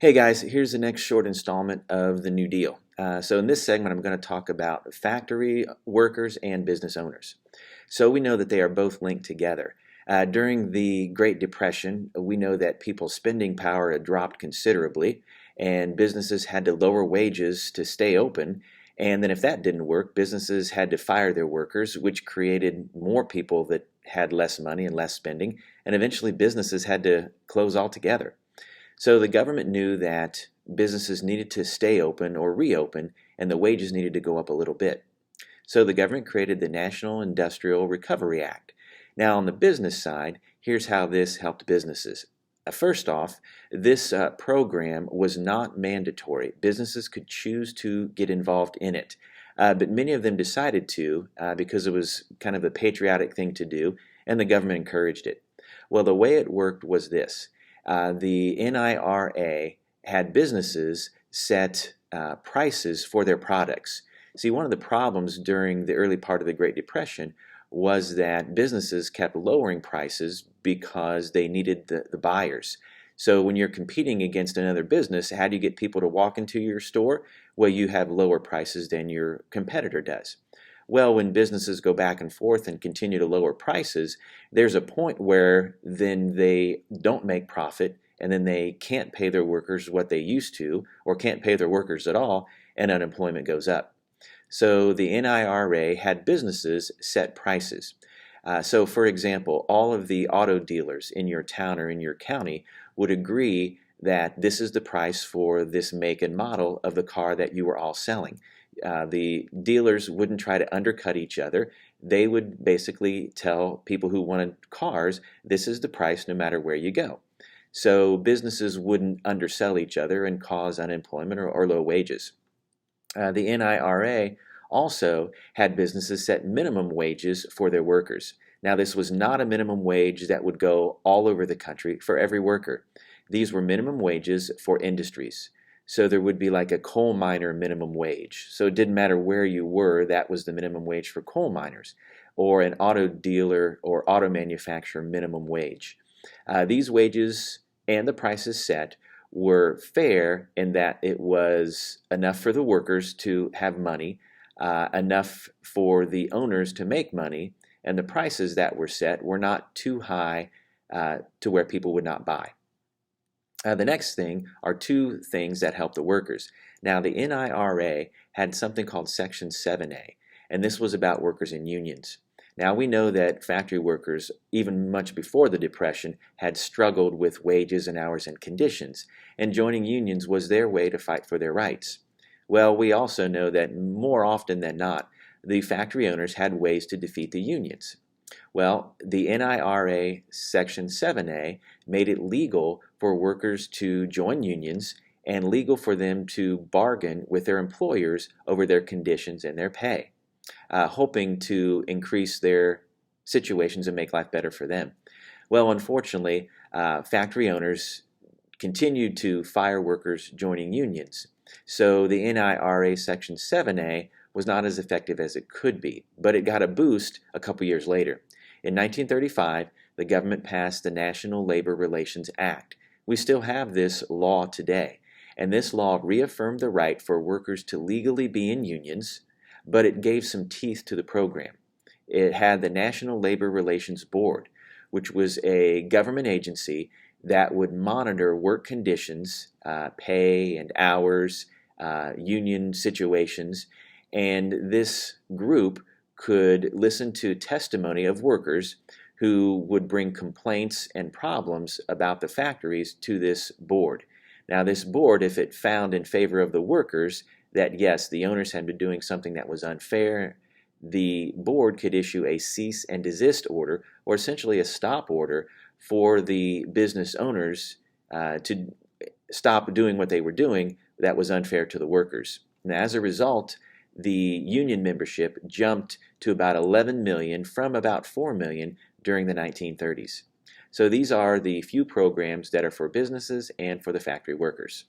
Hey guys, here's the next short installment of the New Deal. So in this segment, I'm going to talk about factory workers and business owners. So we know that they are both linked together. During the Great Depression, we know that people's spending power had dropped considerably, and businesses had to lower wages to stay open. And then if that didn't work, businesses had to fire their workers, which created more people that had less money and less spending, and eventually businesses had to close altogether. So the government knew that businesses needed to stay open or reopen, and the wages needed to go up a little bit. So the government created the National Industrial Recovery Act. Now, on the business side, here's how this helped businesses. First off, this program was not mandatory. Businesses could choose to get involved in it. But many of them decided to because it was kind of a patriotic thing to do, and the government encouraged it. Well, the way it worked was this. The NIRA had businesses set prices for their products. See, one of the problems during the early part of the Great Depression was that businesses kept lowering prices because they needed the buyers. So when you're competing against another business, how do you get people to walk into your store? Well, you have lower prices than your competitor does. Well, when businesses go back and forth and continue to lower prices, there's a point where then they don't make profit and then they can't pay their workers what they used to or can't pay their workers at all, and unemployment goes up. So the NIRA had businesses set prices. So for example, all of the auto dealers in your town or in your county would agree that this is the price for this make and model of the car that you were all selling. The dealers wouldn't try to undercut each other. They would basically tell people who wanted cars, this is the price no matter where you go. So businesses wouldn't undersell each other and cause unemployment or low wages. The NIRA also had businesses set minimum wages for their workers. Now, this was not a minimum wage that would go all over the country for every worker. These were minimum wages for industries. So there would be like a coal miner minimum wage. So it didn't matter where you were, that was the minimum wage for coal miners, or an auto dealer or auto manufacturer minimum wage. These wages and the prices set were fair in that it was enough for the workers to have money, enough for the owners to make money, and the prices that were set were not too high to where people would not buy. The next thing are two things that help the workers. Now, the NIRA had something called Section 7A, and this was about workers in unions. Now, we know that factory workers, even much before the Depression, had struggled with wages and hours and conditions, and joining unions was their way to fight for their rights. Well, we also know that more often than not, the factory owners had ways to defeat the unions. Well, the NIRA Section 7A made it legal for workers to join unions and legal for them to bargain with their employers over their conditions and their pay, hoping to increase their situations and make life better for them. Well, unfortunately, factory owners continued to fire workers joining unions. So the NIRA Section 7A was not as effective as it could be, but it got a boost a couple years later. In 1935, the government passed the National Labor Relations Act. We still have this law today, and this law reaffirmed the right for workers to legally be in unions, but it gave some teeth to the program. It had the National Labor Relations Board, which was a government agency that would monitor work conditions, pay and hours, union situations, and this group could listen to testimony of workers who would bring complaints and problems about the factories to this board. Now, this board, if it found in favor of the workers that yes, the owners had been doing something that was unfair, the board could issue a cease and desist order, or essentially a stop order for the business owners to stop doing what they were doing that was unfair to the workers. And as a result, the union membership jumped to about 11 million from about 4 million during the 1930s. So these are the few programs that are for businesses and for the factory workers.